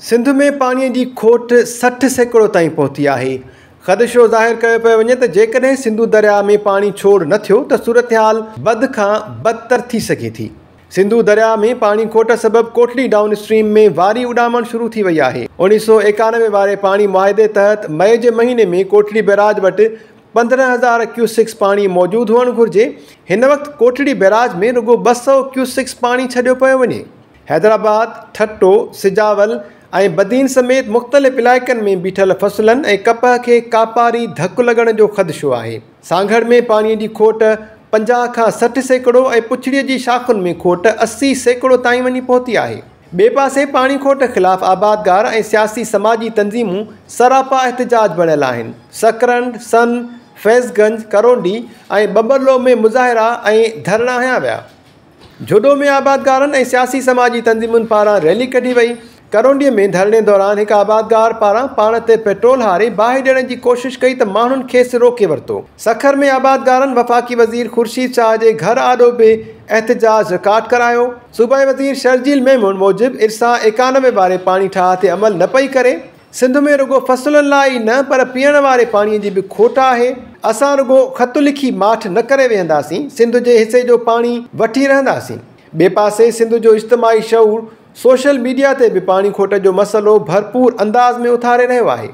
सिंध में पानी की खोट 60 सैकड़ों ताईं पहुती है। ख़दशो ज़ाहिर कयो पियो वञे त जेकॾहिं सिंधु दरिया में पानी छोड़ न थियो त सूरत हाल बद खां बदतर थी सघे थी। सिंधु दरिया में पानी खोट सबब कोटली डाउन स्ट्रीम में वारी उॾामण शुरू थी वई आहे। 1991 वारे पानी मुआहदे तहत मई जे महीने में कोटली बैराज वटि 15,000 क्यूसिक्स पानी मौजूद हुअणु घुरिजे। हिन वक़्तु कोटली बैराज में रुगो 200 क्यूसिक्स पानी छॾियो पियो वञे। हैदराबाद, ठट्टो, सिजावल ऐं बदीन समेत मुख़्तलिफ़ इलाइक़नि में बीठल फसलनि ऐं कपह खे कापारी धकु लॻण जो ख़दशो आहे। सांघड़ में पाणीअ जी खोट 50 खां 60 सैकड़ो ऐं पुछड़ीअ जी शाख़ुनि में खोट 80 सैकड़ो ताईं वञी पहुती आहे। ॿिए पासे पाणी खोट ख़िलाफ़ आबादगार ऐं सियासी समाजी तंज़ीमूं सरापा एहतजाज बणियल आहिनि। सकरंड, सन, फैज़गंज, करोंडी ऐं बबरलो में मुज़ाहिरा ऐं धरणा हया विया। जोडो में आबादगारनि ऐं सियासी समाजी तंज़ीमुनि पारां रैली कढी वई। करोंडीअ में धरणे दौरान हिकु आबादगार पारां पाण ते पेट्रोल हारे बाहि ॾियण जी कोशिशि कई त माण्हुनि खेसि रोके वरितो। सखर में आबादगारनि वफ़ाक़ी वज़ीर ख़ुर्शीद शाह जे घर आॾो बि एहतजाज रिकॉर्ड करायो। सूबाई वज़ीर शर्जील मेमून मूजिबि इरसा 91 वारे पाणी ठाह ते अमल न पई करे। सिंध में रुगो फसलुनि लाइ ई न पर पीअण वारे पाणीअ जी बि खोट आहे। असां रुगो ख़त लिखी माठ न करे वेहंदासीं, सिंध जे हिसे जो पाणी वठी रहंदासीं। ॿिए पासे सिंध जो इज्तिमाही शऊर सोशल मीडिया ते बि पाणी खोट जो मसइलो भरपूर अंदाज़ में उथारे रहियो आहे।